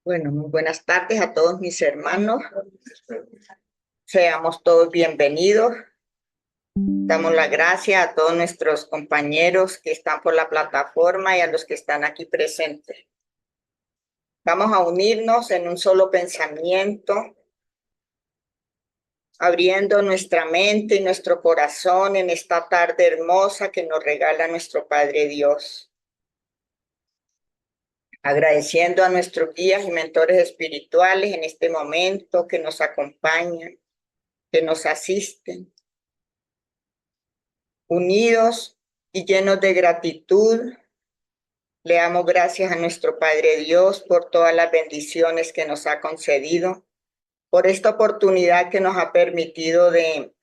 Bueno, muy buenas tardes a todos mis hermanos. Seamos todos bienvenidos. Damos las gracias a todos nuestros compañeros que están por la plataforma y a los que están aquí presentes. Vamos a unirnos en un solo pensamiento, abriendo nuestra mente y nuestro corazón en esta tarde hermosa que nos regala nuestro Padre Dios. Agradeciendo a nuestros guías y mentores espirituales en este momento que nos acompañan, que nos asisten. Unidos y llenos de gratitud, le damos gracias a nuestro Padre Dios por todas las bendiciones que nos ha concedido, por esta oportunidad que nos ha permitido de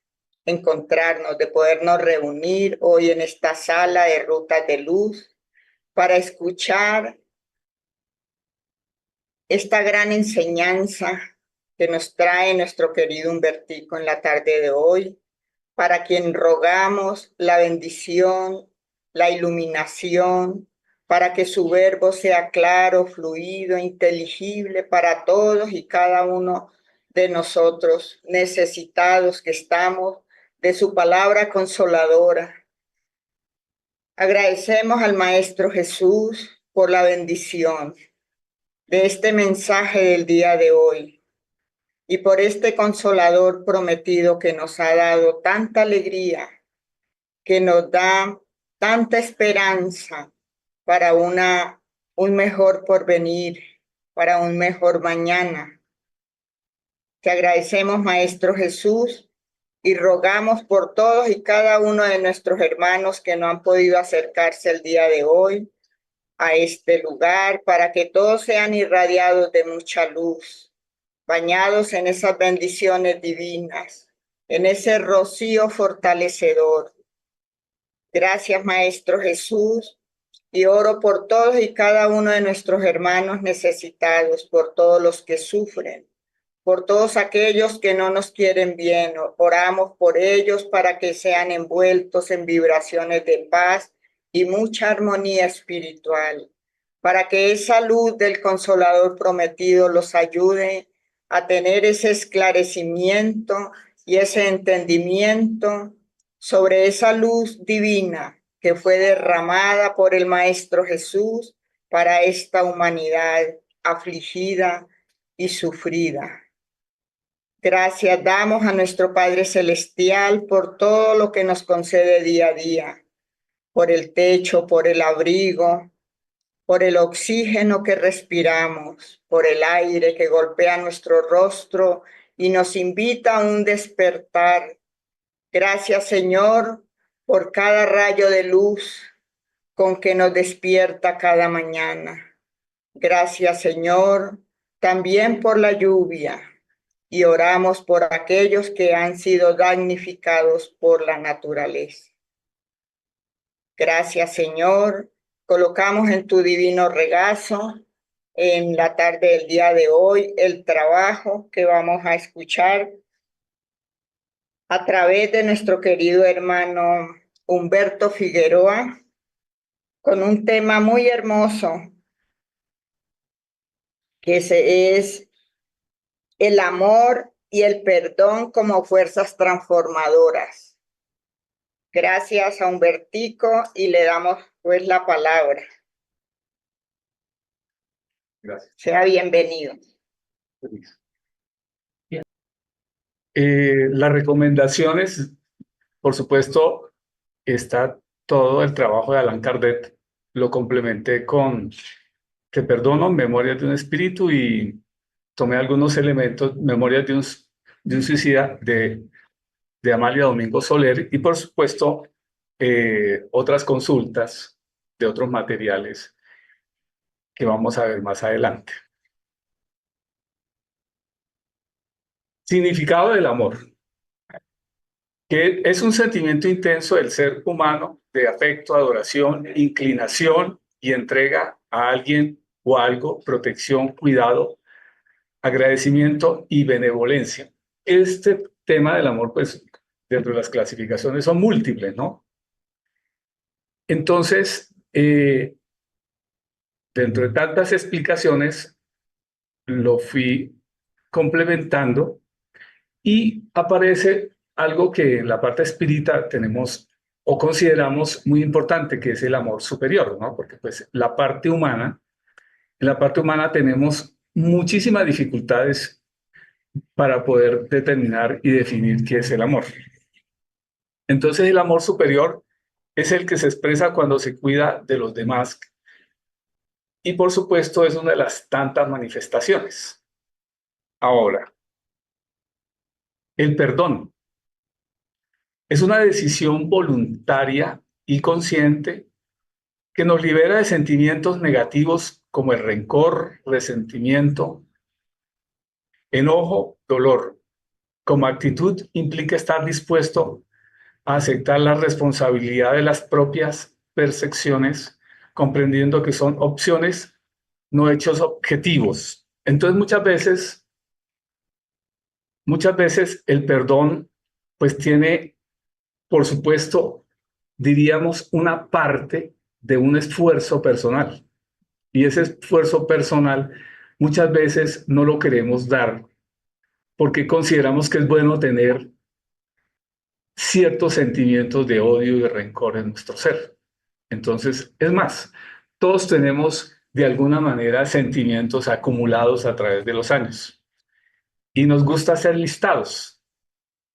encontrarnos, de podernos reunir hoy en esta sala de Rutas de Luz para escuchar esta gran enseñanza que nos trae nuestro querido Humbertico en la tarde de hoy, para quien rogamos la bendición, la iluminación, para que su verbo sea claro, fluido, inteligible para todos y cada uno de nosotros, necesitados que estamos de su palabra consoladora. Agradecemos al Maestro Jesús por la bendición de este mensaje del día de hoy y por este consolador prometido que nos ha dado tanta alegría, que nos da tanta esperanza para un mejor porvenir, para un mejor mañana. Te agradecemos, Maestro Jesús, y rogamos por todos y cada uno de nuestros hermanos que no han podido acercarse el día de hoy a este lugar, para que todos sean irradiados de mucha luz, bañados en esas bendiciones divinas, en ese rocío fortalecedor. Gracias, Maestro Jesús, y oro por todos y cada uno de nuestros hermanos necesitados, por todos los que sufren, por todos aquellos que no nos quieren bien. Oramos por ellos para que sean envueltos en vibraciones de paz y mucha armonía espiritual, para que esa luz del Consolador prometido los ayude a tener ese esclarecimiento y ese entendimiento sobre esa luz divina que fue derramada por el Maestro Jesús para esta humanidad afligida y sufrida. Gracias damos a nuestro Padre Celestial por todo lo que nos concede día a día, por el techo, por el abrigo, por el oxígeno que respiramos, por el aire que golpea nuestro rostro y nos invita a un despertar. Gracias, Señor, por cada rayo de luz con que nos despierta cada mañana. Gracias, Señor, también por la lluvia, y oramos por aquellos que han sido damnificados por la naturaleza. Gracias, Señor. Colocamos en tu divino regazo en la tarde del día de hoy el trabajo que vamos a escuchar a través de nuestro querido hermano Humberto Figueroa, con un tema muy hermoso, que es el amor y el perdón como fuerzas transformadoras. Gracias a Humbertico y le damos pues la palabra. Gracias. Sea bienvenido. Bien. Las recomendaciones, por supuesto, está todo el trabajo de Allan Kardec. Lo complementé con Te perdono, Memorias de un espíritu, y tomé algunos elementos, Memorias de un suicida de Amalia Domingo Soler, y por supuesto otras consultas de otros materiales que vamos a ver más adelante. Significado del amor, que es un sentimiento intenso del ser humano de afecto, adoración, inclinación y entrega a alguien o algo, protección, cuidado, agradecimiento y benevolencia. Este tema del amor, pues, dentro de las clasificaciones son múltiples, ¿no? Entonces, dentro de tantas explicaciones, lo fui complementando y aparece algo que en la parte espírita tenemos o consideramos muy importante, que es el amor superior, ¿no? Porque pues en la parte humana tenemos muchísimas dificultades para poder determinar y definir qué es el amor. Entonces el amor superior es el que se expresa cuando se cuida de los demás y por supuesto es una de las tantas manifestaciones. Ahora, el perdón es una decisión voluntaria y consciente que nos libera de sentimientos negativos como el rencor, resentimiento, enojo, dolor. Como actitud implica estar dispuesto a aceptar la responsabilidad de las propias percepciones, comprendiendo que son opciones, no hechos objetivos. Entonces muchas veces el perdón pues tiene, por supuesto, diríamos una parte de un esfuerzo personal. Y ese esfuerzo personal muchas veces no lo queremos dar porque consideramos que es bueno tener ciertos sentimientos de odio y de rencor en nuestro ser. Entonces, es más, todos tenemos de alguna manera sentimientos acumulados a través de los años y nos gusta hacer listados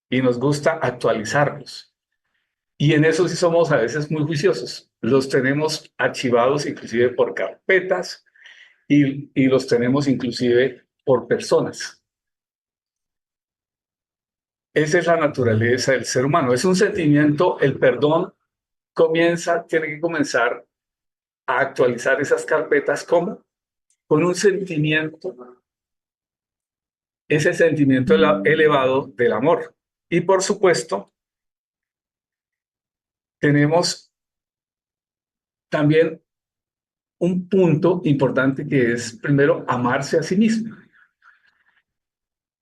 y nos gusta actualizarlos. Y en eso sí somos a veces muy juiciosos. Los tenemos archivados inclusive por carpetas y los tenemos inclusive por personas. Esa es la naturaleza del ser humano. Es un sentimiento, el perdón tiene que comenzar a actualizar esas carpetas como con un sentimiento, ese sentimiento elevado del amor. Y por supuesto, tenemos también un punto importante que es primero amarse a sí mismo,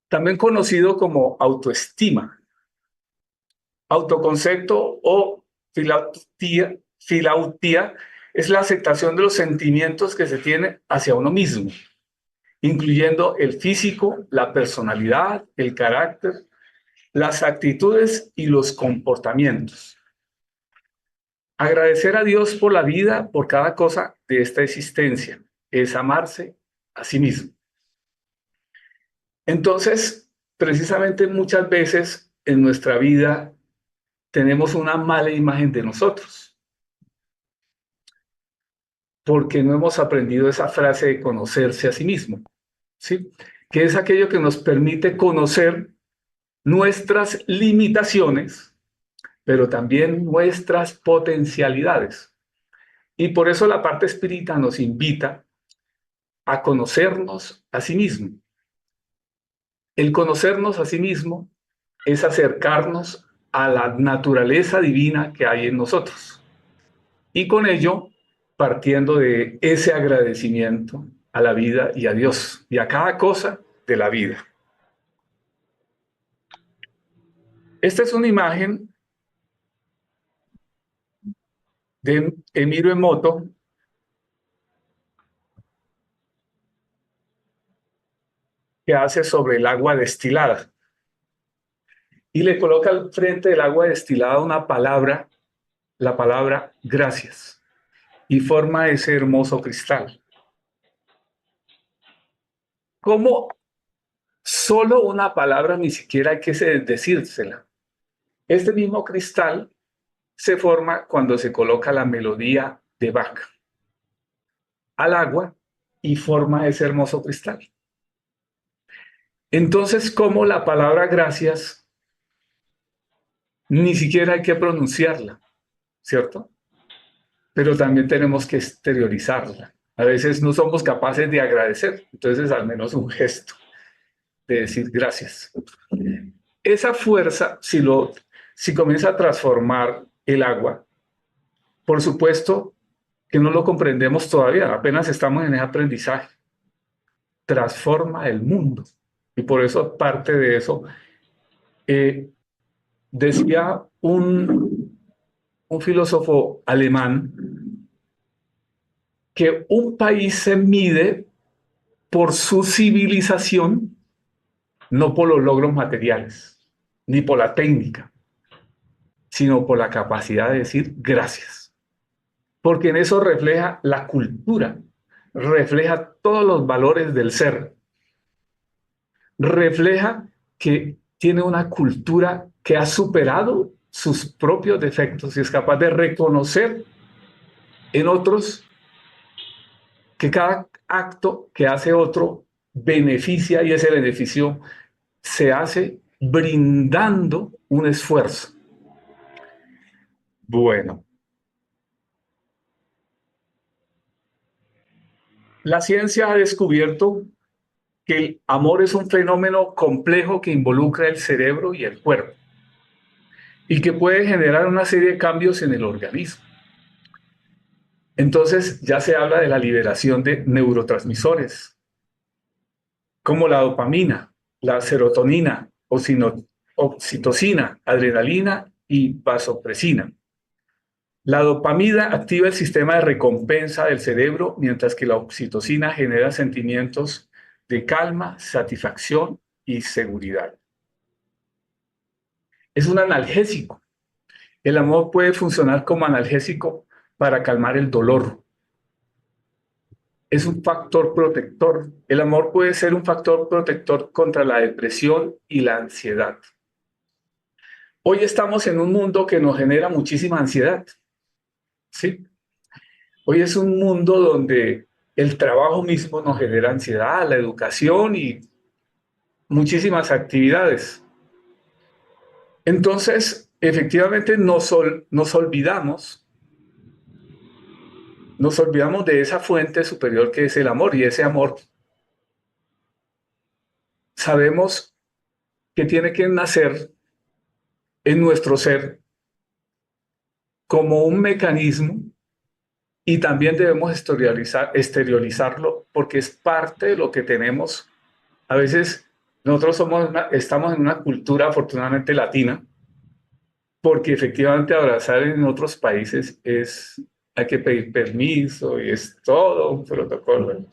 también conocido como autoestima, autoconcepto o filautía es la aceptación de los sentimientos que se tiene hacia uno mismo, incluyendo el físico, la personalidad, el carácter, las actitudes y los comportamientos. Agradecer a Dios por la vida, por cada cosa de esta existencia, es amarse a sí mismo. Entonces, precisamente muchas veces en nuestra vida tenemos una mala imagen de nosotros, porque no hemos aprendido esa frase de conocerse a sí mismo, ¿sí? Que es aquello que nos permite conocer nuestras limitaciones, pero también nuestras potencialidades. Y por eso la parte espírita nos invita a conocernos a sí mismo. El conocernos a sí mismo es acercarnos a la naturaleza divina que hay en nosotros. Y con ello, partiendo de ese agradecimiento a la vida y a Dios y a cada cosa de la vida. Esta es una imagen de Emiro Emoto, que hace sobre el agua destilada. Y le coloca al frente del agua destilada una palabra, la palabra gracias, y forma ese hermoso cristal. ¿Cómo solo una palabra ni siquiera hay que decírsela? Este mismo cristal se forma cuando se coloca la melodía de Bach al agua y forma ese hermoso cristal. Entonces, ¿cómo la palabra gracias ni siquiera hay que pronunciarla, ¿cierto? Pero también tenemos que exteriorizarla. A veces no somos capaces de agradecer, entonces al menos un gesto de decir gracias. Esa fuerza, si comienza a transformar el agua, por supuesto que no lo comprendemos todavía, apenas estamos en ese aprendizaje, transforma el mundo. Y por eso, parte de eso, decía un filósofo alemán que un país se mide por su civilización, no por los logros materiales, ni por la técnica, sino por la capacidad de decir gracias. Porque en eso refleja la cultura, refleja todos los valores del ser, refleja que tiene una cultura que ha superado sus propios defectos y es capaz de reconocer en otros que cada acto que hace otro beneficia y ese beneficio se hace brindando un esfuerzo. Bueno, la ciencia ha descubierto que el amor es un fenómeno complejo que involucra el cerebro y el cuerpo y que puede generar una serie de cambios en el organismo. Entonces ya se habla de la liberación de neurotransmisores como la dopamina, la serotonina, oxitocina, adrenalina y vasopresina. La dopamina activa el sistema de recompensa del cerebro, mientras que la oxitocina genera sentimientos de calma, satisfacción y seguridad. Es un analgésico. El amor puede funcionar como analgésico para calmar el dolor. Es un factor protector. El amor puede ser un factor protector contra la depresión y la ansiedad. Hoy estamos en un mundo que nos genera muchísima ansiedad, ¿sí? Hoy es un mundo donde el trabajo mismo nos genera ansiedad, la educación y muchísimas actividades. Entonces, efectivamente, nos olvidamos de esa fuente superior que es el amor, y ese amor sabemos que tiene que nacer en nuestro ser como un mecanismo y también debemos exteriorizarlo porque es parte de lo que tenemos. A veces nosotros estamos en una cultura afortunadamente latina, porque efectivamente abrazar en otros países hay que pedir permiso y es todo un protocolo.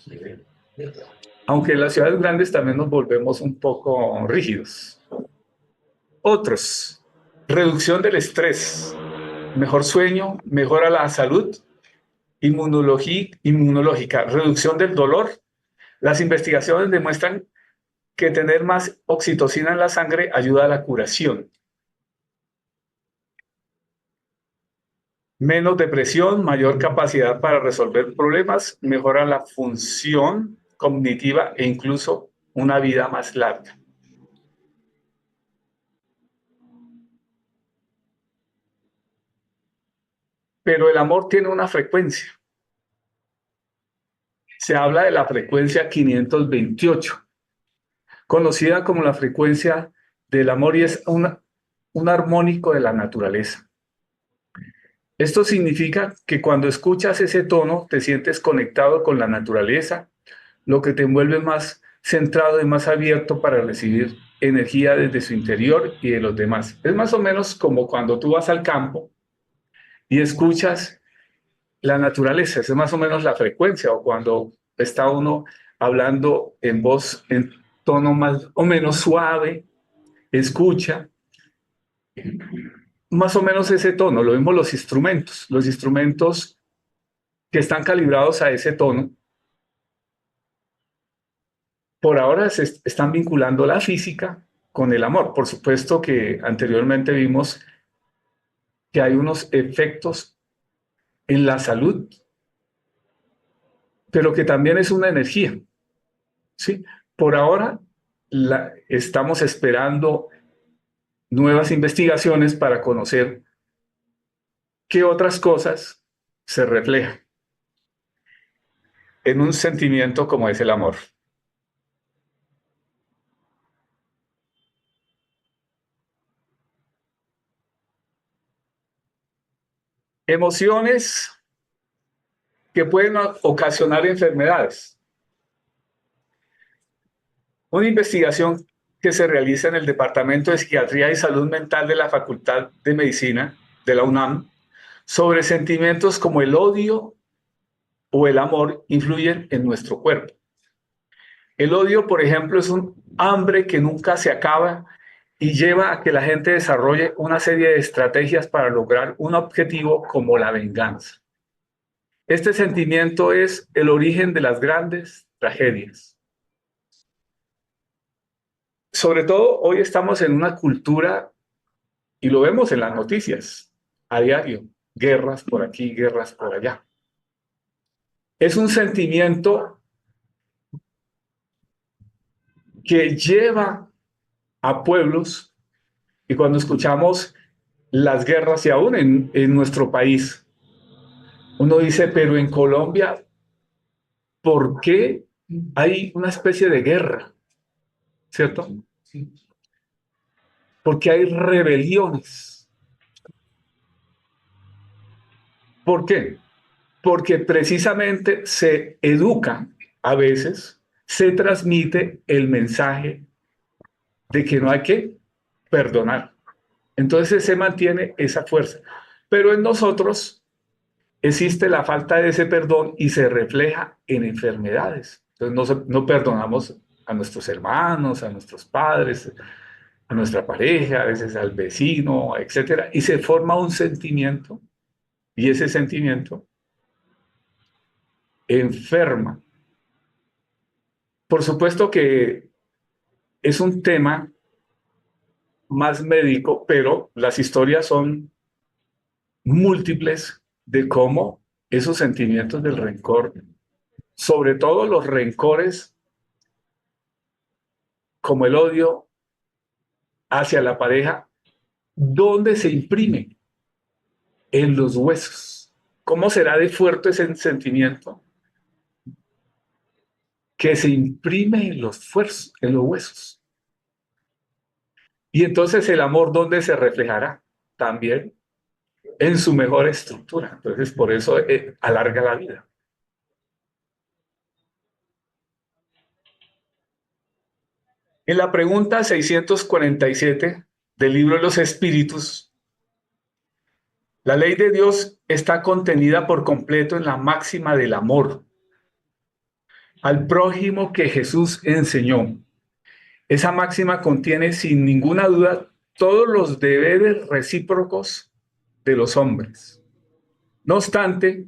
Aunque en las ciudades grandes también nos volvemos un poco rígidos. Otros, reducción del estrés, mejor sueño, mejora la salud inmunológica, reducción del dolor. Las investigaciones demuestran que tener más oxitocina en la sangre ayuda a la curación. Menos depresión, mayor capacidad para resolver problemas, mejora la función cognitiva e incluso una vida más larga. Pero el amor tiene una frecuencia. Se habla de la frecuencia 528, conocida como la frecuencia del amor, y es un armónico de la naturaleza. Esto significa que cuando escuchas ese tono te sientes conectado con la naturaleza, lo que te envuelve más centrado y más abierto para recibir energía desde su interior y de los demás. Es más o menos como cuando tú vas al campo y escuchas la naturaleza, es más o menos la frecuencia, o cuando está uno hablando en voz, en tono más o menos suave, escucha más o menos ese tono. Lo mismo los instrumentos que están calibrados a ese tono, por ahora se están vinculando la física con el amor. Por supuesto que anteriormente vimos que hay unos efectos en la salud, pero que también es una energía, ¿sí? Por ahora estamos esperando nuevas investigaciones para conocer qué otras cosas se reflejan en un sentimiento como es el amor. Emociones que pueden ocasionar enfermedades. Una investigación que se realiza en el Departamento de Psiquiatría y Salud Mental de la Facultad de Medicina de la UNAM sobre sentimientos como el odio o el amor influyen en nuestro cuerpo. El odio, por ejemplo, es un hambre que nunca se acaba y lleva a que la gente desarrolle una serie de estrategias para lograr un objetivo como la venganza. Este sentimiento es el origen de las grandes tragedias. Sobre todo hoy estamos en una cultura, y lo vemos en las noticias a diario, guerras por aquí, guerras por allá. Es un sentimiento que lleva a pueblos, y cuando escuchamos las guerras y aún en nuestro país, uno dice, pero en Colombia, ¿por qué hay una especie de guerra? ¿Cierto? Porque hay rebeliones. ¿Por qué? Porque precisamente se educa a veces, se transmite el mensaje de que no hay que perdonar. Entonces se mantiene esa fuerza. Pero en nosotros existe la falta de ese perdón y se refleja en enfermedades. Entonces no perdonamos a nuestros hermanos, a nuestros padres, a nuestra pareja, a veces al vecino, etcétera, y se forma un sentimiento y ese sentimiento enferma. Por supuesto que es un tema más médico, pero las historias son múltiples de cómo esos sentimientos del rencor, sobre todo los rencores como el odio hacia la pareja, ¿dónde se imprime? En los huesos. ¿Cómo será de fuerte ese sentimiento? Que se imprime en en los huesos. Y entonces el amor, ¿dónde se reflejará? También en su mejor estructura. Entonces, por eso alarga la vida. En la pregunta 647 del libro de los Espíritus, la ley de Dios está contenida por completo en la máxima del amor al prójimo que Jesús enseñó. Esa máxima contiene sin ninguna duda todos los deberes recíprocos de los hombres. No obstante,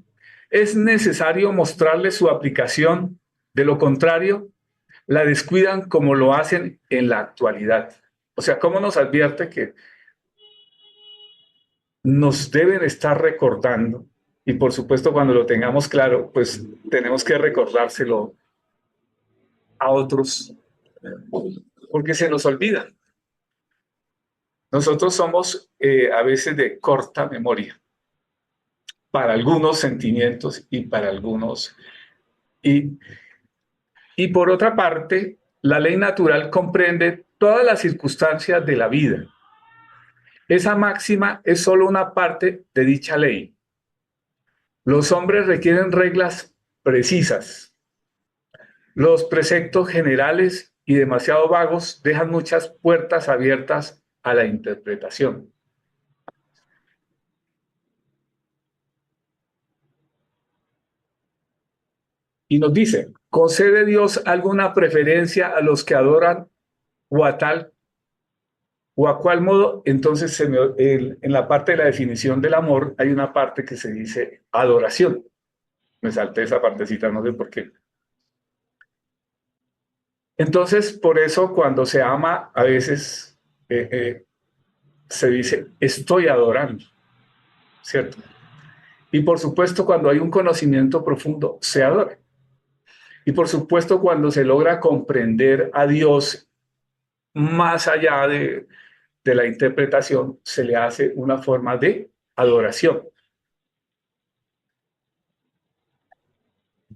es necesario mostrarle su aplicación, de lo contrario, la descuidan como lo hacen en la actualidad. O sea, ¿cómo nos advierte que nos deben estar recordando? Y por supuesto, cuando lo tengamos claro, pues tenemos que recordárselo a otros, porque se nos olvida. Nosotros somos a veces de corta memoria para algunos sentimientos y para algunos. Y, y por otra parte, la ley natural comprende todas las circunstancias de la vida. Esa máxima es solo una parte de dicha ley. Los hombres requieren reglas precisas. Los preceptos generales y demasiado vagos dejan muchas puertas abiertas a la interpretación. Y nos dice, ¿concede Dios alguna preferencia a los que adoran o a tal o a cuál modo? Entonces, en la parte de la definición del amor hay una parte que se dice adoración. Me salté esa partecita, no sé por qué. Entonces, por eso cuando se ama, a veces se dice, estoy adorando, ¿cierto? Y por supuesto, cuando hay un conocimiento profundo, se adora. Y por supuesto, cuando se logra comprender a Dios más allá de la interpretación, se le hace una forma de adoración.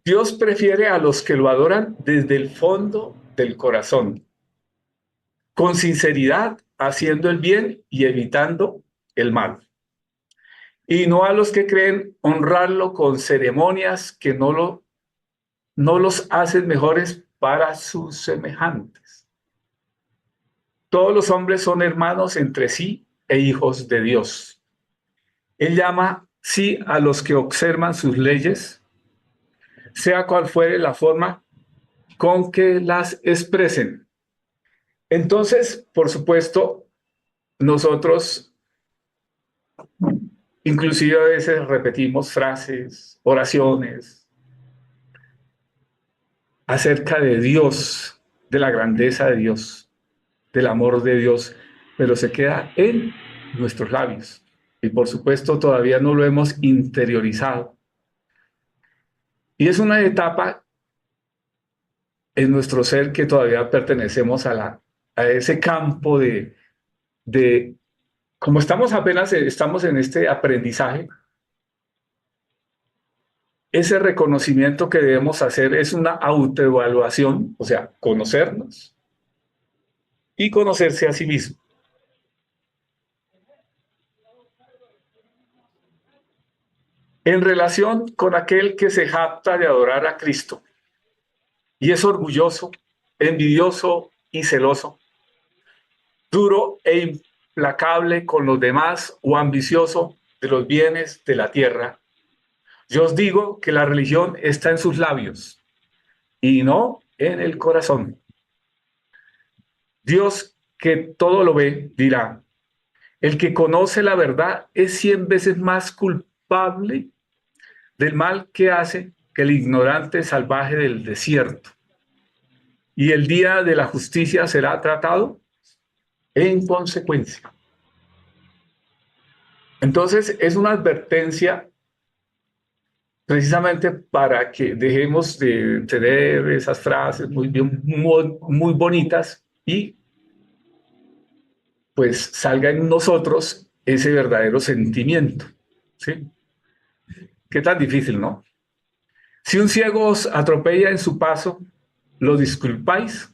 Dios prefiere a los que lo adoran desde el fondo del corazón, con sinceridad, haciendo el bien y evitando el mal. Y no a los que creen honrarlo con ceremonias que no los hacen mejores para sus semejantes. Todos los hombres son hermanos entre sí e hijos de Dios. Él llama sí a los que observan sus leyes, sea cual fuere la forma con que las expresen. Entonces, por supuesto, nosotros inclusive a veces repetimos frases, oraciones acerca de Dios, de la grandeza de Dios, del amor de Dios, pero se queda en nuestros labios. Y por supuesto todavía no lo hemos interiorizado. Y es una etapa en nuestro ser que todavía pertenecemos a ese campo de, como estamos apenas, estamos en este aprendizaje, ese reconocimiento que debemos hacer es una autoevaluación, o sea, conocernos y conocerse a sí mismo. En relación con aquel que se jacta de adorar a Cristo y es orgulloso, envidioso y celoso, duro e implacable con los demás o ambicioso de los bienes de la tierra, yo os digo que la religión está en sus labios y no en el corazón. Dios, que todo lo ve, dirá: el que conoce la verdad es 100 veces más culpable del mal que hace que el ignorante salvaje del desierto. Y el día de la justicia será tratado en consecuencia. Entonces, es una advertencia precisamente para que dejemos de tener esas frases muy bonitas y pues salga en nosotros ese verdadero sentimiento. ¿Sí? Qué tan difícil, ¿no? Si un ciego os atropella en su paso, lo disculpáis,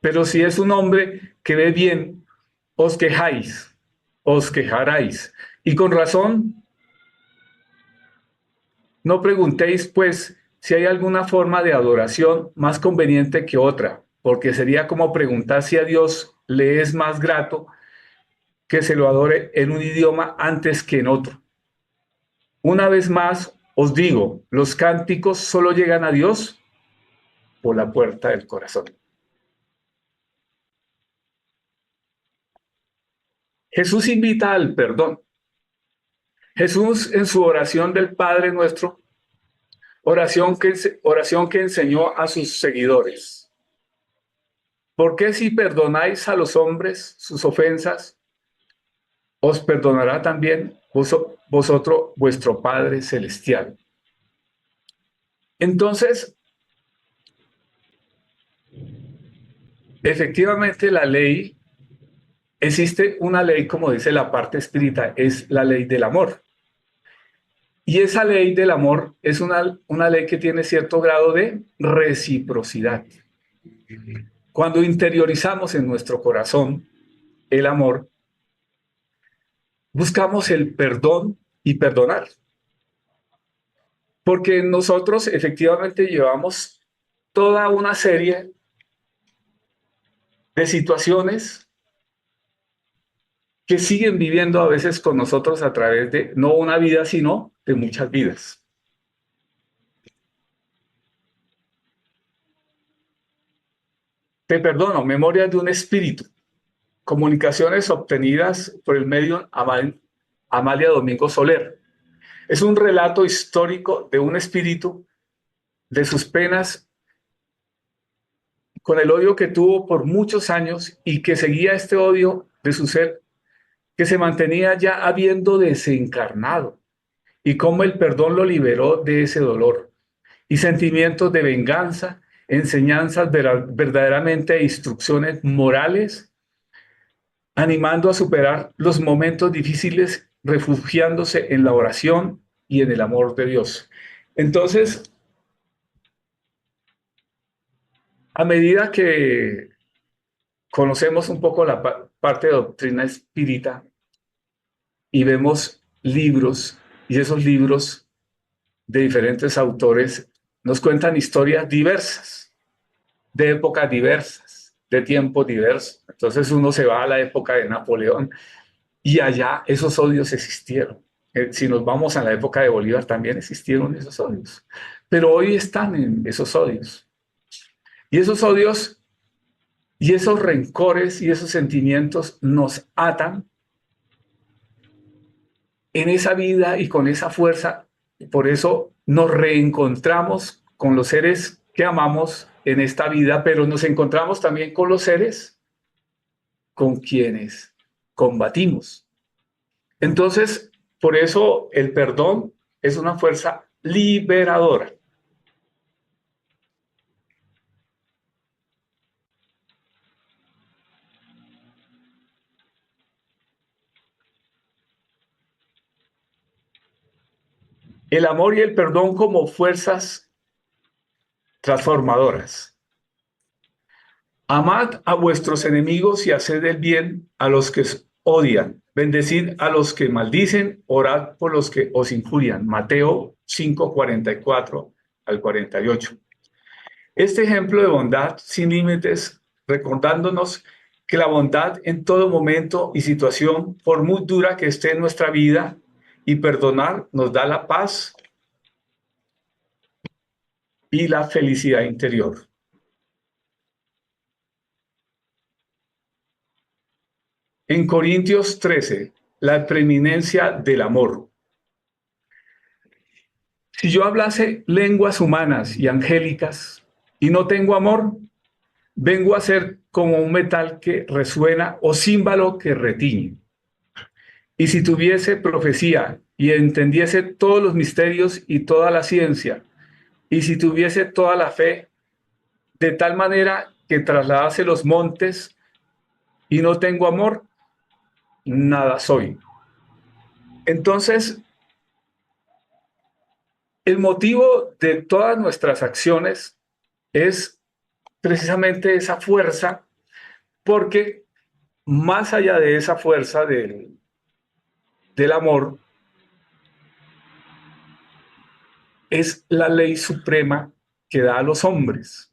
pero si es un hombre que ve bien, os quejáis, os quejaráis. Y con razón, no preguntéis, pues, si hay alguna forma de adoración más conveniente que otra, porque sería como preguntar si a Dios le es más grato que se lo adore en un idioma antes que en otro. Una vez más os digo, los cánticos solo llegan a Dios por la puerta del corazón. Jesús invita al perdón. Jesús en su oración del Padre Nuestro, oración que enseñó a sus seguidores. ¿Por qué si perdonáis a los hombres sus ofensas, os perdonará también vosotros vuestro Padre Celestial? Entonces, efectivamente la ley, existe una ley, como dice la parte espírita, es la ley del amor. Y esa ley del amor es una ley que tiene cierto grado de reciprocidad. Cuando interiorizamos en nuestro corazón el amor, buscamos el perdón y perdonar. Porque nosotros efectivamente llevamos toda una serie de situaciones que siguen viviendo a veces con nosotros a través de no una vida, sino de muchas vidas. Te perdono, Memorias de un espíritu. Comunicaciones obtenidas por el medio Amalia Domingo Soler. Es un relato histórico de un espíritu, de sus penas, con el odio que tuvo por muchos años y que seguía este odio de su ser, que se mantenía ya habiendo desencarnado, y cómo el perdón lo liberó de ese dolor y sentimientos de venganza, enseñanzas verdaderamente instrucciones morales, animando a superar los momentos difíciles, refugiándose en la oración y en el amor de Dios. Entonces, a medida que conocemos un poco la parte de doctrina espírita y vemos libros, y esos libros de diferentes autores nos cuentan historias diversas, de épocas diversas, de tiempos diversos. Entonces uno se va a la época de Napoleón y allá esos odios existieron. Si nos vamos a la época de Bolívar, también existieron esos odios. Pero hoy están en esos odios. Y esos odios y esos rencores y esos sentimientos nos atan en esa vida y con esa fuerza. Por eso nos reencontramos con los seres que amamos en esta vida, pero nos encontramos también con los seres con quienes combatimos. Entonces, por eso el perdón es una fuerza liberadora. El amor y el perdón como fuerzas transformadoras. Amad a vuestros enemigos y haced el bien a los que os odian. Bendecid a los que maldicen, orad por los que os injurian. Mateo 5:44 al 48. Este ejemplo de bondad sin límites, recordándonos que la bondad en todo momento y situación, por muy dura que esté en nuestra vida, y perdonar nos da la paz y la felicidad interior. En Corintios 13, la preeminencia del amor. Si yo hablase lenguas humanas y angélicas y no tengo amor, vengo a ser como un metal que resuena o címbalo que retiñe. Y si tuviese profecía y entendiese todos los misterios y toda la ciencia, y si tuviese toda la fe, de tal manera que trasladase los montes y no tengo amor, nada soy. Entonces, el motivo de todas nuestras acciones es precisamente esa fuerza, porque más allá de esa fuerza del amor, es la ley suprema que da a los hombres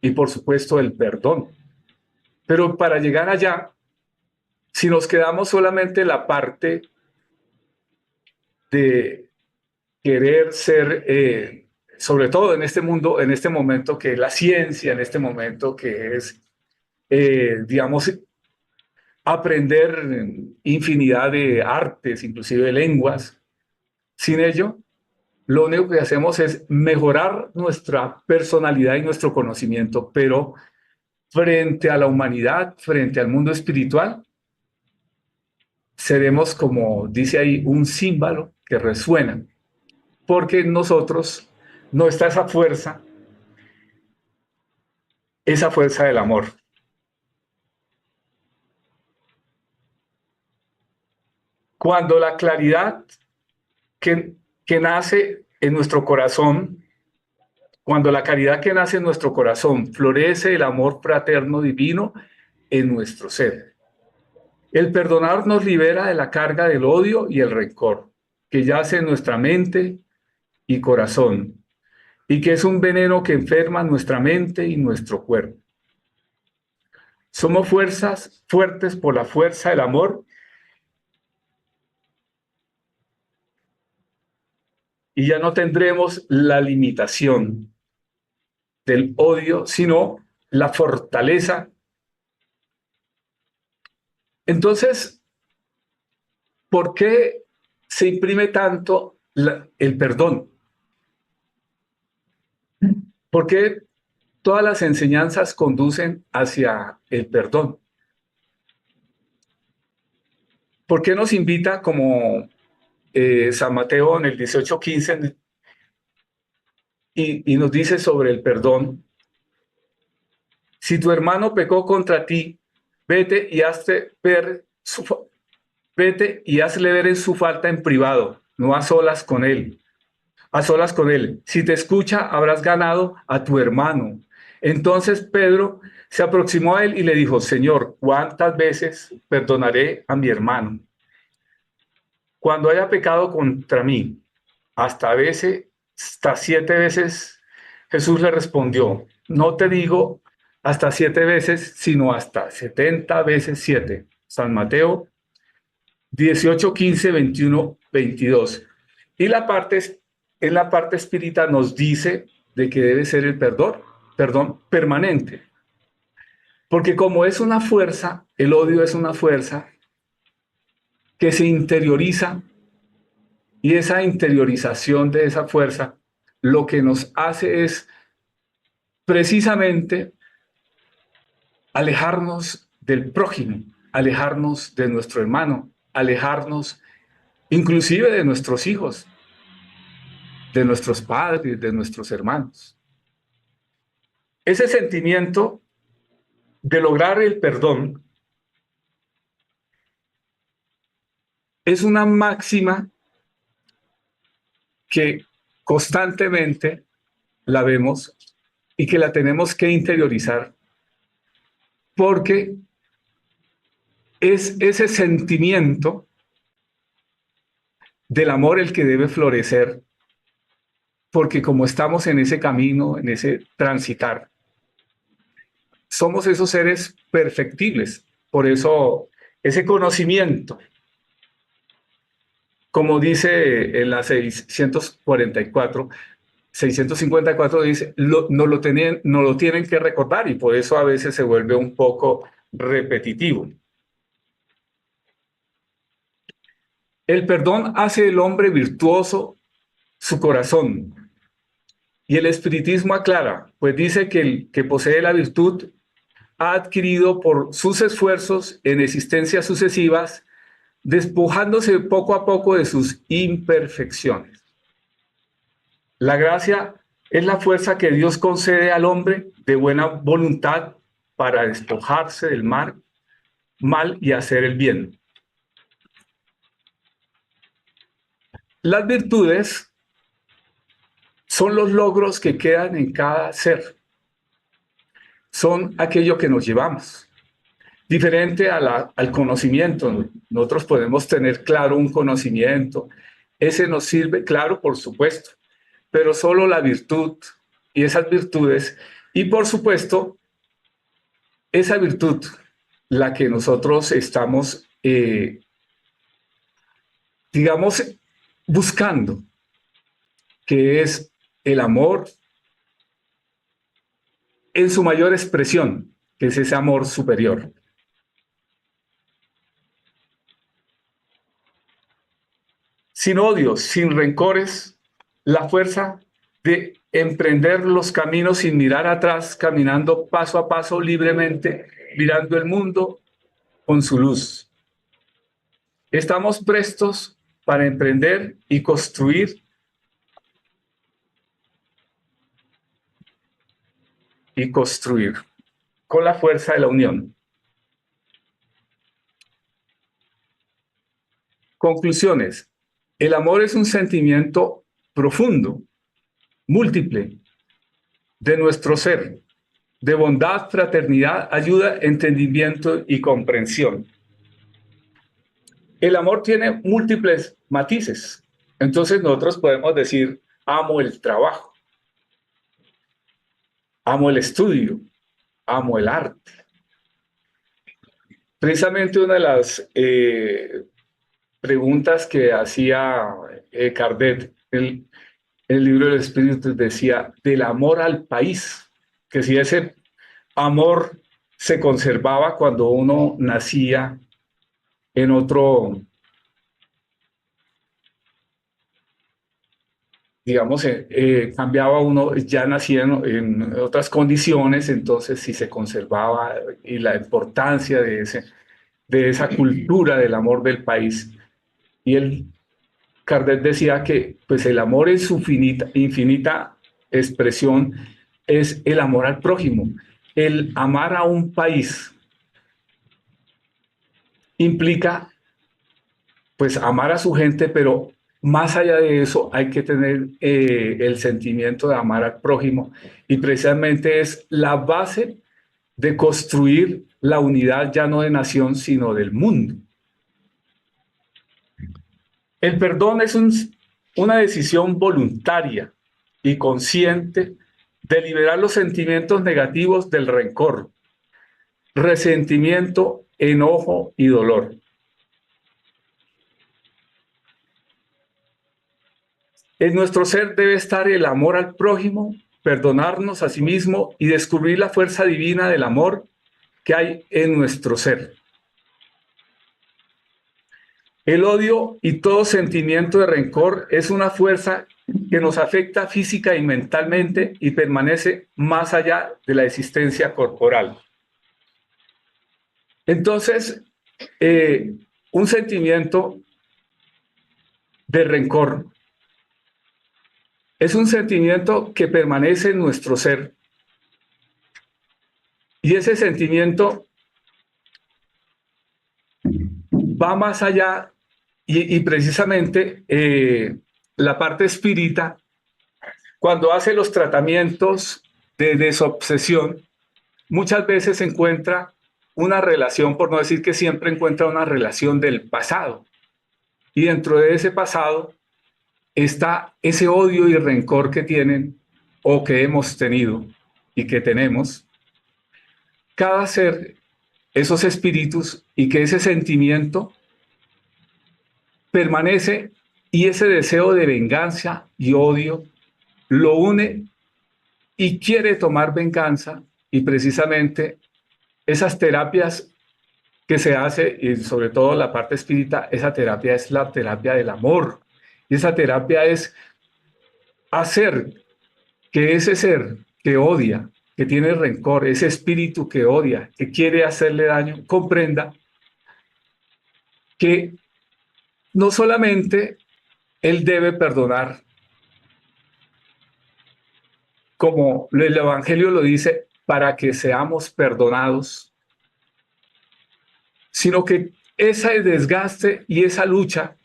y por supuesto el perdón. Pero para llegar allá, si nos quedamos solamente en la parte de querer ser, sobre todo en este mundo, en este momento que es la ciencia, en este momento que es, digamos, aprender infinidad de artes, inclusive de lenguas, sin ello, lo único que hacemos es mejorar nuestra personalidad y nuestro conocimiento, pero frente a la humanidad, frente al mundo espiritual, seremos, como dice ahí, un címbalo que resuena, porque en nosotros no está esa fuerza del amor. Cuando la claridad que nace en nuestro corazón, cuando la caridad que nace en nuestro corazón, florece el amor fraterno divino en nuestro ser. El perdonar nos libera de la carga del odio y el rencor, que yace en nuestra mente y corazón, y que es un veneno que enferma nuestra mente y nuestro cuerpo. Somos fuerzas fuertes por la fuerza del amor y ya no tendremos la limitación del odio, sino la fortaleza. Entonces, ¿por qué se imprime tanto el perdón? ¿Por qué todas las enseñanzas conducen hacia el perdón? ¿Por qué nos invita, como San Mateo en el 18:15, y nos dice sobre el perdón? Si tu hermano pecó contra ti, vete y vete y hazle ver en su falta en privado, no a solas con él. A solas con él. Si te escucha, habrás ganado a tu hermano. Entonces Pedro se aproximó a él y le dijo: Señor, ¿cuántas veces perdonaré a mi hermano cuando haya pecado contra mí? Hasta 7 veces. Jesús le respondió: no te digo hasta 7 veces, sino hasta 70 veces 7. San Mateo 18, 15, 21, 22. Y en la parte espírita nos dice de que debe ser el perdón. perdón permanente. Porque como es una fuerza, el odio es una fuerza que se interioriza, y esa interiorización de esa fuerza lo que nos hace es precisamente alejarnos del prójimo, alejarnos de nuestro hermano, alejarnos inclusive de nuestros hijos, de nuestros padres, de nuestros hermanos. Ese sentimiento de lograr el perdón es una máxima que constantemente la vemos y que la tenemos que interiorizar, porque es ese sentimiento del amor el que debe florecer, porque como estamos en ese camino, en ese transitar, somos esos seres perfectibles. Por eso ese conocimiento, como dice en la 654 dice, no lo tienen que recordar, y por eso a veces se vuelve un poco repetitivo. El perdón hace del hombre virtuoso su corazón. Y el espiritismo aclara, pues dice que el que posee la virtud ha adquirido por sus esfuerzos en existencias sucesivas, despojándose poco a poco de sus imperfecciones. La gracia es la fuerza que Dios concede al hombre de buena voluntad para despojarse del mal y hacer el bien. Las virtudes son los logros que quedan en cada ser, son aquello que nos llevamos. Diferente al conocimiento, nosotros podemos tener claro un conocimiento, ese nos sirve, claro, por supuesto, pero solo la virtud y esas virtudes, y por supuesto, esa virtud, la que nosotros estamos, digamos, buscando, que es el amor en su mayor expresión, que es ese amor superior. Sin odios, sin rencores, la fuerza de emprender los caminos sin mirar atrás, caminando paso a paso libremente, mirando el mundo con su luz. Estamos prestos para emprender y construir con la fuerza de la unión. Conclusiones. El amor es un sentimiento profundo, múltiple, de nuestro ser, de bondad, fraternidad, ayuda, entendimiento y comprensión. El amor tiene múltiples matices. Entonces nosotros podemos decir, amo el trabajo, amo el estudio, amo el arte. Precisamente una de las preguntas que hacía Kardec, el libro del Espíritu, decía del amor al país, que si ese amor se conservaba cuando uno nacía en otro, digamos, cambiaba uno, ya nacía en otras condiciones, entonces si se conservaba, y la importancia de esa cultura del amor del país. Y Kardec decía que pues el amor en su infinita expresión es el amor al prójimo. El amar a un país implica pues amar a su gente, pero más allá de eso hay que tener el sentimiento de amar al prójimo, y precisamente es la base de construir la unidad ya no de nación, sino del mundo. El perdón es una decisión voluntaria y consciente de liberar los sentimientos negativos del rencor, resentimiento, enojo y dolor. En nuestro ser debe estar el amor al prójimo, perdonarnos a sí mismo y descubrir la fuerza divina del amor que hay en nuestro ser. El odio y todo sentimiento de rencor es una fuerza que nos afecta física y mentalmente y permanece más allá de la existencia corporal. Entonces, un sentimiento de rencor es un sentimiento que permanece en nuestro ser y ese sentimiento va más allá y precisamente la parte espírita, cuando hace los tratamientos de desobsesión, muchas veces encuentra una relación, por no decir que siempre encuentra una relación del pasado. Y dentro de ese pasado está ese odio y rencor que tienen o que hemos tenido y que tenemos cada ser, esos espíritus, y que ese sentimiento permanece y ese deseo de venganza y odio lo une y quiere tomar venganza, y precisamente esas terapias que se hace, y sobre todo la parte espírita, esa terapia es la terapia del amor. Y esa terapia es hacer que ese ser que odia, que tiene rencor, ese espíritu que odia, que quiere hacerle daño, comprenda que no solamente él debe perdonar, como el Evangelio lo dice, para que seamos perdonados, sino que ese desgaste y esa lucha,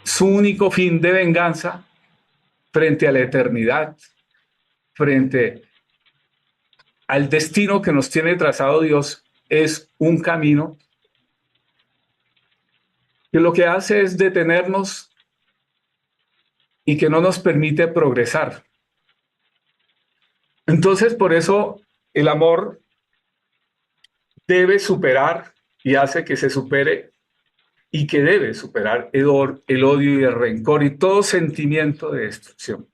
su único fin de venganza frente a la eternidad, frente al destino que nos tiene trazado Dios, es un camino que lo que hace es detenernos y que no nos permite progresar. Entonces, por eso el amor debe superar y hace que se supere y que debe superar el odio y el rencor y todo sentimiento de destrucción.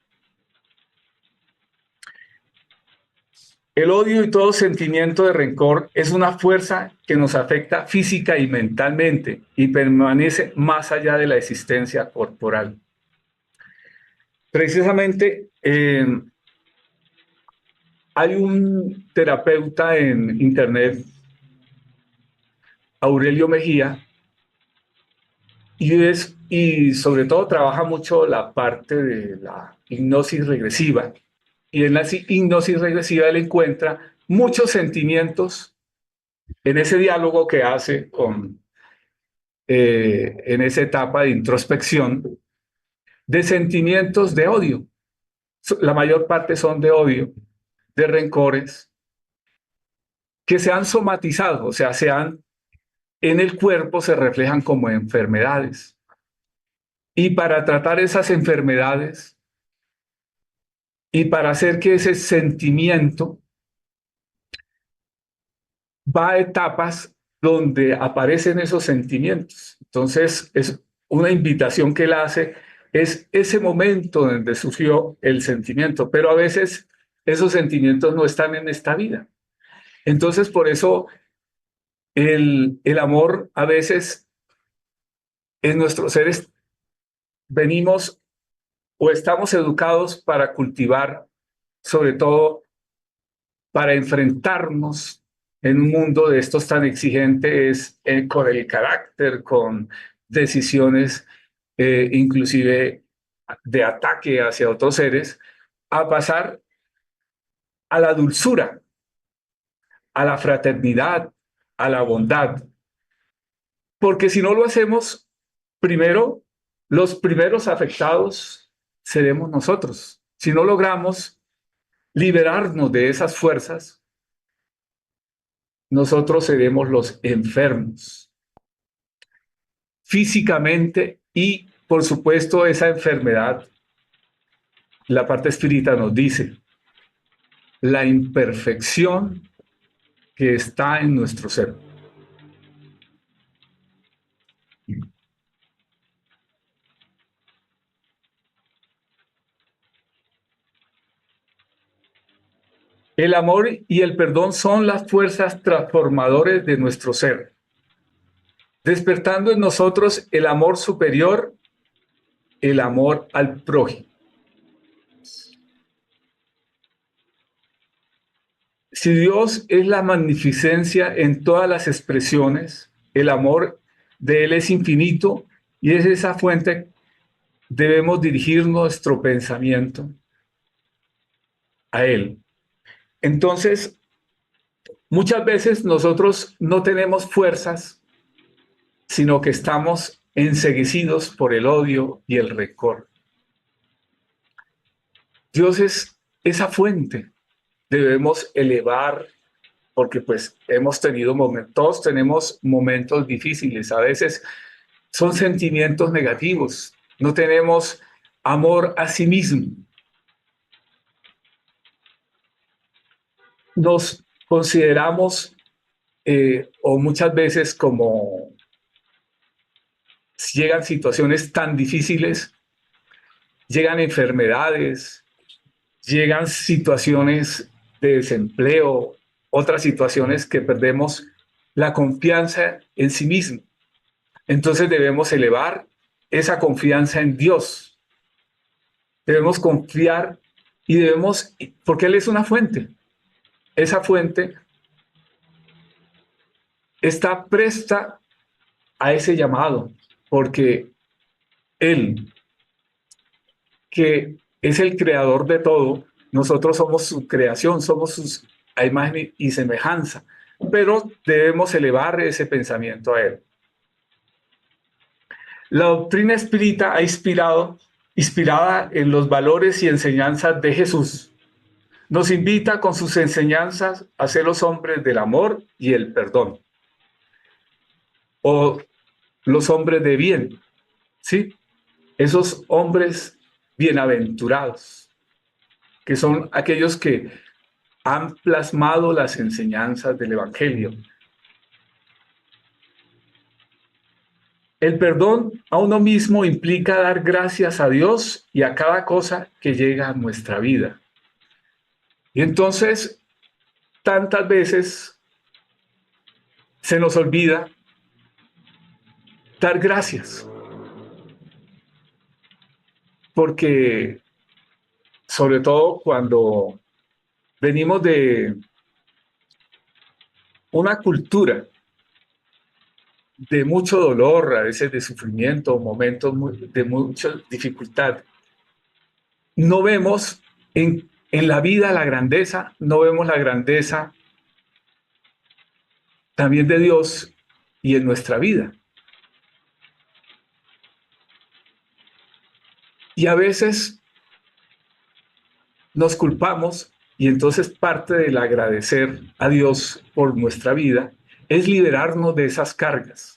El odio y todo sentimiento de rencor es una fuerza que nos afecta física y mentalmente y permanece más allá de la existencia corporal. Precisamente hay un terapeuta en internet, Aurelio Mejía, y sobre todo trabaja mucho la parte de la hipnosis regresiva. Y en la hipnosis regresiva él encuentra muchos sentimientos en ese diálogo que hace en esa etapa de introspección, de sentimientos de odio. La mayor parte son de odio, de rencores, que se han somatizado, o sea, en el cuerpo se reflejan como enfermedades. Y para tratar esas enfermedades y para hacer que ese sentimiento va a etapas donde aparecen esos sentimientos. Entonces, es una invitación que él hace, es ese momento donde surgió el sentimiento, pero a veces esos sentimientos no están en esta vida. Entonces, por eso el amor a veces en nuestros seres venimos o estamos educados para cultivar, sobre todo para enfrentarnos en un mundo de estos tan exigentes con el carácter, con decisiones inclusive de ataque hacia otros seres, a pasar a la dulzura, a la fraternidad, a la bondad. Porque si no lo hacemos, primero, los primeros afectados seremos nosotros. Si no logramos liberarnos de esas fuerzas, nosotros seremos los enfermos físicamente y, por supuesto, esa enfermedad, la parte espírita nos dice, la imperfección que está en nuestro ser. El amor y el perdón son las fuerzas transformadoras de nuestro ser, despertando en nosotros el amor superior, el amor al prójimo. Si Dios es la magnificencia en todas las expresiones, el amor de Él es infinito y es esa fuente debemos dirigir nuestro pensamiento a Él. Entonces, muchas veces nosotros no tenemos fuerzas, sino que estamos enceguecidos por el odio y el rencor. Dios es esa fuente. Debemos elevar, porque pues hemos tenido momentos, todos tenemos momentos difíciles, a veces son sentimientos negativos, no tenemos amor a sí mismo. Nos consideramos, o muchas veces como llegan situaciones tan difíciles, llegan enfermedades, llegan situaciones de desempleo, otras situaciones que perdemos la confianza en sí mismo. Entonces debemos elevar esa confianza en Dios. Debemos confiar y debemos, porque Él es una fuente. Esa fuente está presta a ese llamado, porque Él, que es el creador de todo, nosotros somos su creación, somos sus a imagen y semejanza, pero debemos elevar ese pensamiento a Él. La doctrina espírita ha inspirada en los valores y enseñanzas de Jesús. Nos invita con sus enseñanzas a ser los hombres del amor y el perdón, o los hombres de bien, ¿sí? Esos hombres bienaventurados, que son aquellos que han plasmado las enseñanzas del Evangelio. El perdón a uno mismo implica dar gracias a Dios y a cada cosa que llega a nuestra vida. Y entonces, tantas veces se nos olvida dar gracias, porque sobre todo cuando venimos de una cultura de mucho dolor, a veces de sufrimiento, momentos de mucha dificultad, no vemos en la vida la grandeza, no vemos la grandeza también de Dios y en nuestra vida. Y a veces nos culpamos y entonces parte del agradecer a Dios por nuestra vida es liberarnos de esas cargas.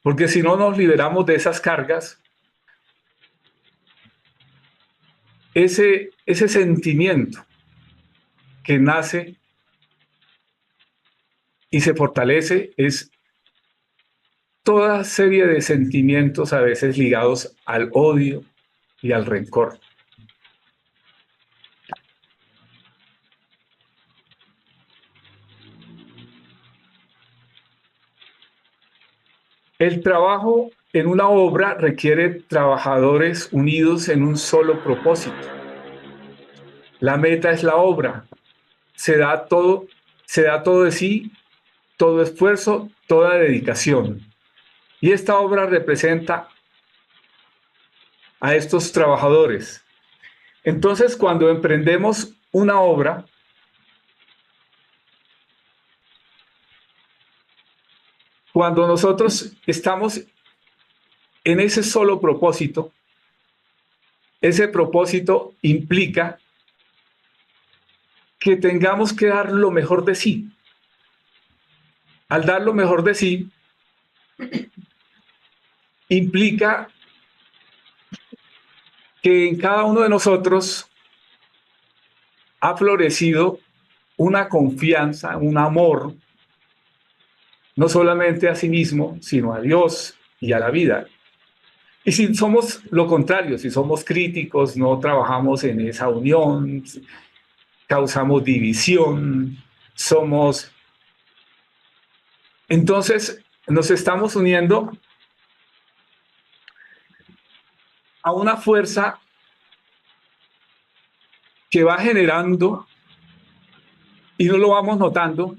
Porque si no nos liberamos de esas cargas, ese sentimiento que nace y se fortalece es toda serie de sentimientos a veces ligados al odio y al rencor. El trabajo en una obra requiere trabajadores unidos en un solo propósito. La meta es la obra. Se da todo de sí, todo esfuerzo, toda dedicación. Y esta obra representa a estos trabajadores. Entonces, cuando emprendemos una obra, cuando nosotros estamos en ese solo propósito, ese propósito implica que tengamos que dar lo mejor de sí. Al dar lo mejor de sí, implica que en cada uno de nosotros ha florecido una confianza, un amor, no solamente a sí mismo, sino a Dios y a la vida. Y si somos lo contrario, si somos críticos, no trabajamos en esa unión, causamos división, somos... Entonces, nos estamos uniendo a una fuerza que va generando, y no lo vamos notando,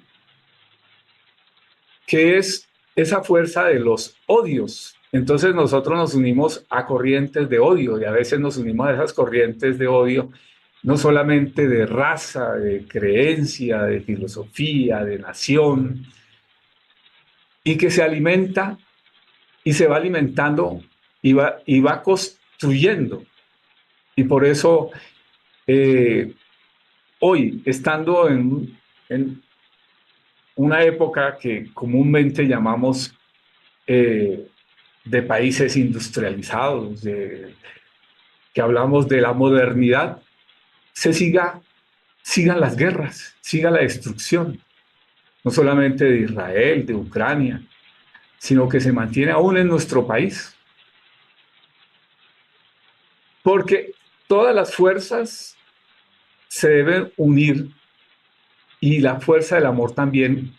que es esa fuerza de los odios. Entonces nosotros nos unimos a corrientes de odio y a veces nos unimos a esas corrientes de odio, no solamente de raza, de creencia, de filosofía, de nación, y que se alimenta y se va alimentando y va construyendo. Y por eso hoy, estando en una época que comúnmente llamamos de países industrializados, que hablamos de la modernidad, sigan las guerras, siga la destrucción, no solamente de Israel, de Ucrania, sino que se mantiene aún en nuestro país. Porque todas las fuerzas se deben unir y la fuerza del amor también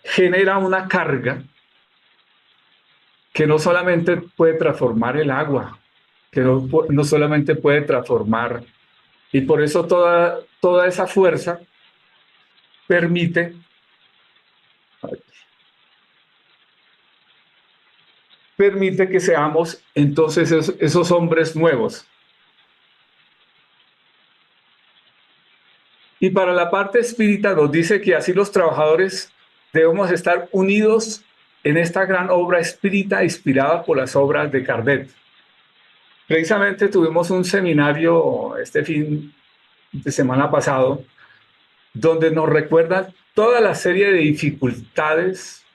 genera una carga que no solamente puede transformar el agua, que no solamente puede transformar, y por eso toda esa fuerza permite, permite que seamos entonces esos hombres nuevos. Y para la parte espírita nos dice que así los trabajadores debemos estar unidos en esta gran obra espírita inspirada por las obras de Kardec. Precisamente tuvimos un seminario este fin de semana pasado donde nos recuerdan toda la serie de dificultades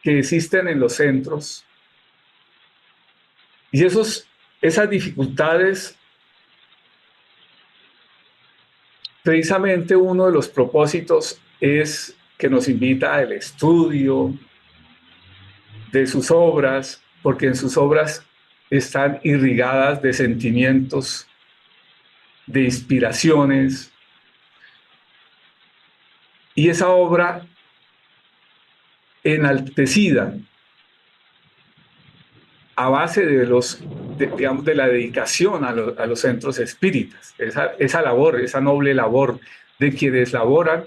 que existen en los centros. Y esas dificultades, precisamente uno de los propósitos es que nos invita al estudio de sus obras, porque en sus obras están irrigadas de sentimientos, de inspiraciones, y esa obra enaltecida a base digamos, de la dedicación a los centros espíritas, esa labor, esa noble labor de quienes laboran,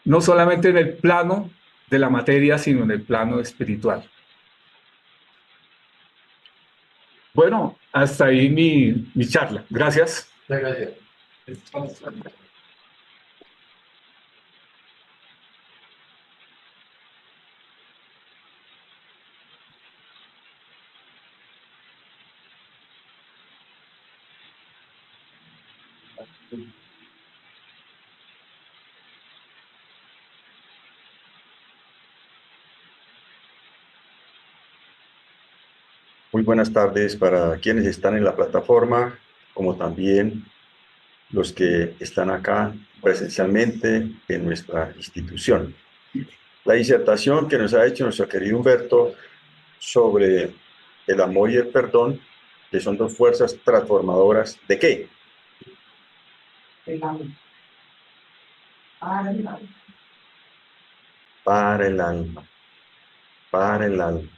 no solamente en el plano de la materia, sino en el plano espiritual. Bueno, hasta ahí mi charla. Gracias. Gracias. Muy buenas tardes para quienes están en la plataforma, como también los que están acá presencialmente en nuestra institución. La disertación que nos ha hecho nuestro querido Humberto sobre el amor y el perdón, que son dos fuerzas transformadoras, ¿de qué? El amor. Para el alma. Para el alma. Para el alma.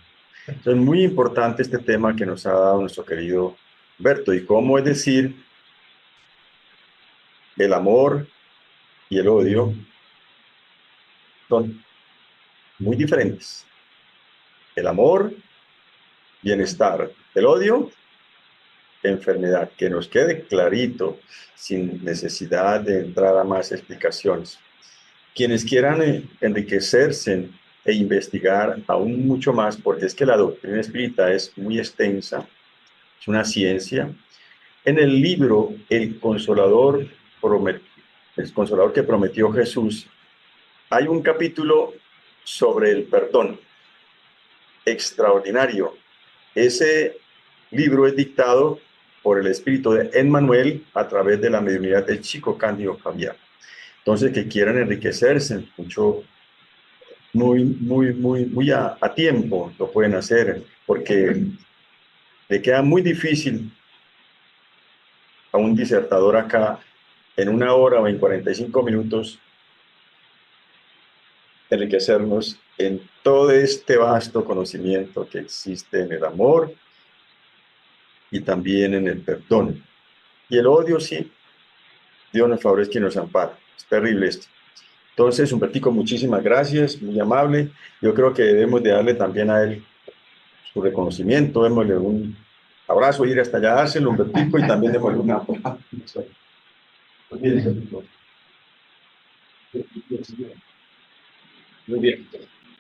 Entonces, es muy importante este tema que nos ha dado nuestro querido Humberto, y cómo es decir, el amor y el odio son muy diferentes. El amor, bienestar. El odio, enfermedad. Que nos quede clarito, sin necesidad de entrar a más explicaciones. Quienes quieran enriquecerse e investigar aún mucho más, porque es que la doctrina espírita es muy extensa, es una ciencia. En el libro El Consolador que prometió Jesús, hay un capítulo sobre el perdón, extraordinario. Ese libro es dictado por el espíritu de Emmanuel a través de la mediunidad del Chico Cándido Javier. Entonces, que quieran enriquecerse mucho, muy a tiempo lo pueden hacer, porque le queda muy difícil a un disertador acá en 1 hora o en 45 minutos enriquecernos en todo este vasto conocimiento que existe en el amor y también en el perdón. Y el odio, sí, Dios nos favorece y nos ampara. Es terrible esto. Entonces, Humbertico, muchísimas gracias, muy amable. Yo creo que debemos de darle también a él su reconocimiento, démosle un abrazo, ir hasta allá, dárselo, Humbertico, y también démosle un abrazo. Muy bien.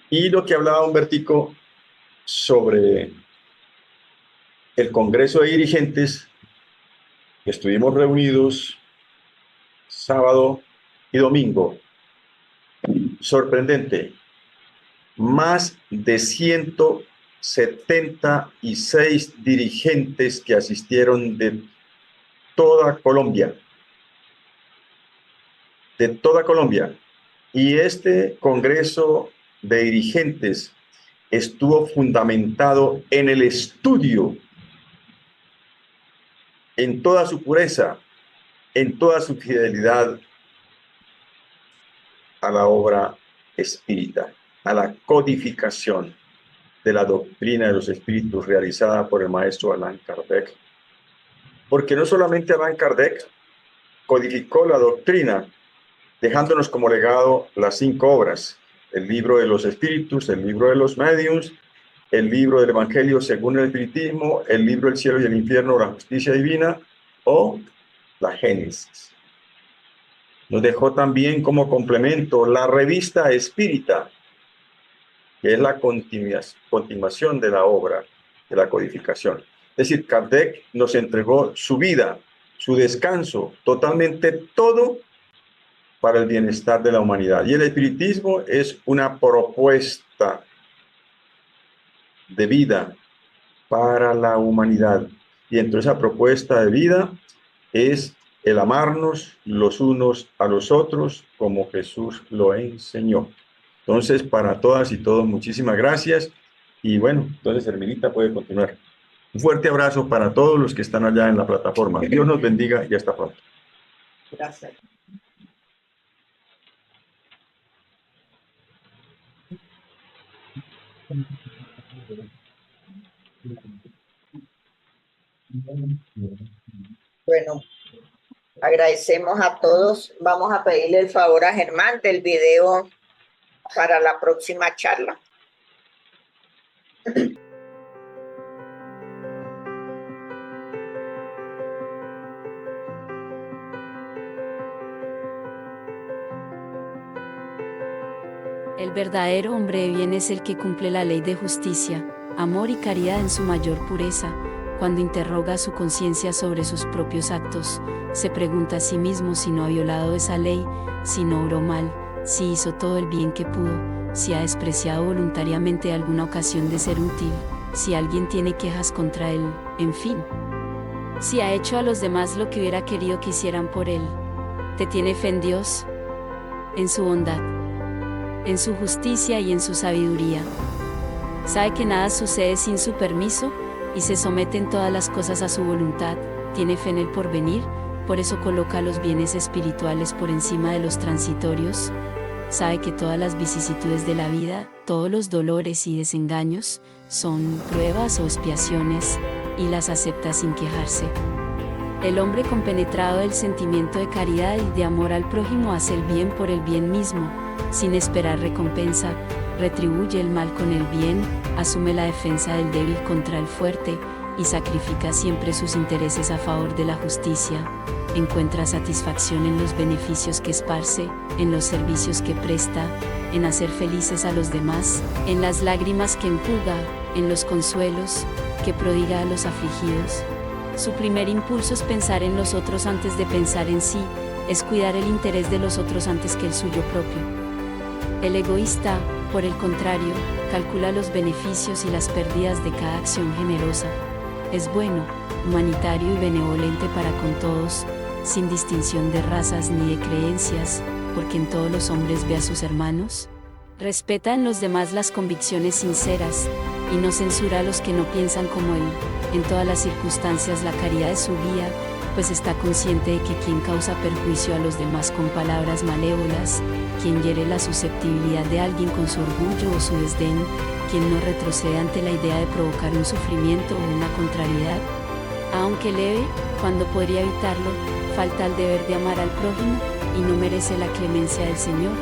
Y lo que hablaba Humbertico sobre el Congreso de Dirigentes, estuvimos reunidos sábado y domingo. Sorprendente, más de 176 dirigentes que asistieron de toda Colombia. De toda Colombia. Y este Congreso de Dirigentes estuvo fundamentado en el estudio, en toda su pureza, en toda su fidelidad a la obra espírita, a la codificación de la doctrina de los espíritus realizada por el maestro Allan Kardec. Porque no solamente Allan Kardec codificó la doctrina, dejándonos como legado las 5 obras: el libro de los espíritus, el libro de los médiuns, el libro del Evangelio según el espiritismo, el libro del cielo y el infierno, la justicia divina, o la Génesis. Nos dejó también como complemento la revista espírita, que es la continuación de la obra de la codificación. Es decir, Kardec nos entregó su vida, su descanso, totalmente todo para el bienestar de la humanidad. Y el espiritismo es una propuesta de vida para la humanidad. Y dentro de esa propuesta de vida es el amarnos los unos a los otros como Jesús lo enseñó. Entonces, para todas y todos, muchísimas gracias. Y bueno, entonces Herminita puede continuar. Un fuerte abrazo para todos los que están allá en la plataforma. Dios nos bendiga y hasta pronto. Gracias. Bueno, agradecemos a todos. Vamos a pedirle el favor a Germán del video para la próxima charla. El verdadero hombre de bien es el que cumple la ley de justicia, amor y caridad en su mayor pureza. Cuando interroga su conciencia sobre sus propios actos, se pregunta a sí mismo si no ha violado esa ley, si no obró mal, si hizo todo el bien que pudo, si ha despreciado voluntariamente alguna ocasión de ser útil, si alguien tiene quejas contra él, en fin. Si ha hecho a los demás lo que hubiera querido que hicieran por él. ¿Te tiene fe en Dios? En su bondad, en su justicia y en su sabiduría. ¿Sabe que nada sucede sin su permiso? Y se someten todas las cosas a su voluntad. Tiene fe en el porvenir, por eso coloca los bienes espirituales por encima de los transitorios. Sabe que todas las vicisitudes de la vida, todos los dolores y desengaños, son pruebas o expiaciones, y las acepta sin quejarse. El hombre compenetrado del sentimiento de caridad y de amor al prójimo hace el bien por el bien mismo, sin esperar recompensa, retribuye el mal con el bien, asume la defensa del débil contra el fuerte, y sacrifica siempre sus intereses a favor de la justicia. Encuentra satisfacción en los beneficios que esparce, en los servicios que presta, en hacer felices a los demás, en las lágrimas que enjuga, en los consuelos que prodiga a los afligidos. Su primer impulso es pensar en los otros antes de pensar en sí, es cuidar el interés de los otros antes que el suyo propio. El egoísta, por el contrario, calcula los beneficios y las pérdidas de cada acción generosa. Es bueno, humanitario y benevolente para con todos, sin distinción de razas ni de creencias, porque en todos los hombres ve a sus hermanos. Respeta en los demás las convicciones sinceras, y no censura a los que no piensan como él. En todas las circunstancias la caridad es su guía, pues está consciente de que quien causa perjuicio a los demás con palabras malévolas, quien hiere la susceptibilidad de alguien con su orgullo o su desdén, quien no retrocede ante la idea de provocar un sufrimiento o una contrariedad, aunque leve, cuando podría evitarlo, falta al deber de amar al prójimo y no merece la clemencia del Señor.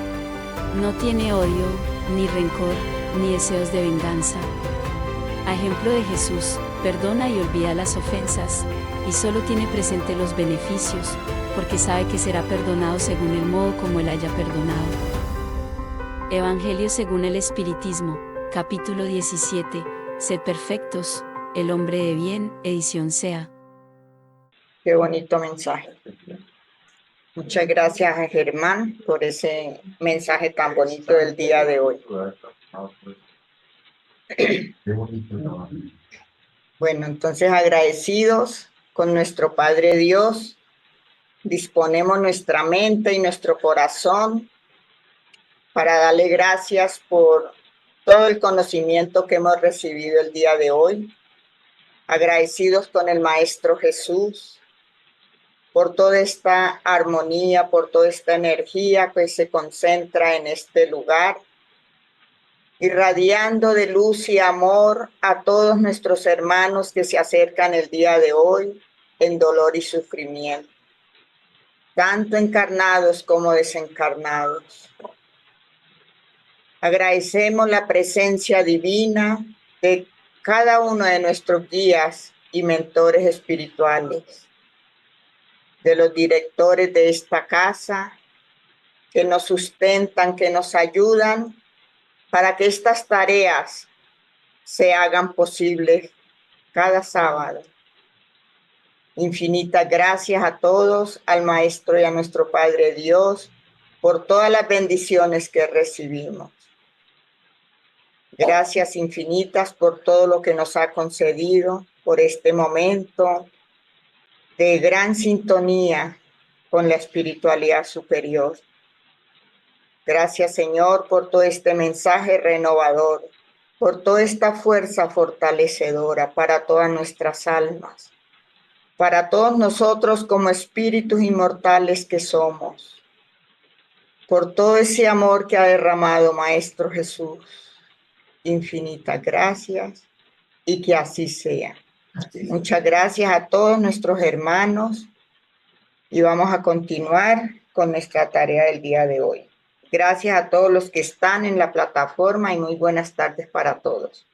No tiene odio, ni rencor, ni deseos de venganza. A ejemplo de Jesús, perdona y olvida las ofensas, y solo tiene presente los beneficios, porque sabe que será perdonado según el modo como Él haya perdonado. Evangelio según el Espiritismo, capítulo 17, Sed perfectos, el hombre de bien, edición SEA. Qué bonito mensaje. Muchas gracias a Germán por ese mensaje tan bonito del día de hoy. Bueno, entonces agradecidos con nuestro Padre Dios, disponemos nuestra mente y nuestro corazón para darle gracias por todo el conocimiento que hemos recibido el día de hoy. Agradecidos con el Maestro Jesús por toda esta armonía, por toda esta energía que se concentra en este lugar, irradiando de luz y amor a todos nuestros hermanos que se acercan el día de hoy en dolor y sufrimiento, tanto encarnados como desencarnados. Agradecemos la presencia divina de cada uno de nuestros guías y mentores espirituales, de los directores de esta casa, que nos sustentan, que nos ayudan para que estas tareas se hagan posibles cada sábado. Infinitas gracias a todos, al Maestro y a nuestro Padre Dios, por todas las bendiciones que recibimos. Gracias infinitas por todo lo que nos ha concedido, por este momento de gran sintonía con la espiritualidad superior. Gracias, Señor, por todo este mensaje renovador, por toda esta fuerza fortalecedora para todas nuestras almas, para todos nosotros como espíritus inmortales que somos, por todo ese amor que ha derramado Maestro Jesús. Infinitas gracias y que así sea. Muchas gracias a todos nuestros hermanos y vamos a continuar con nuestra tarea del día de hoy. Gracias a todos los que están en la plataforma y muy buenas tardes para todos.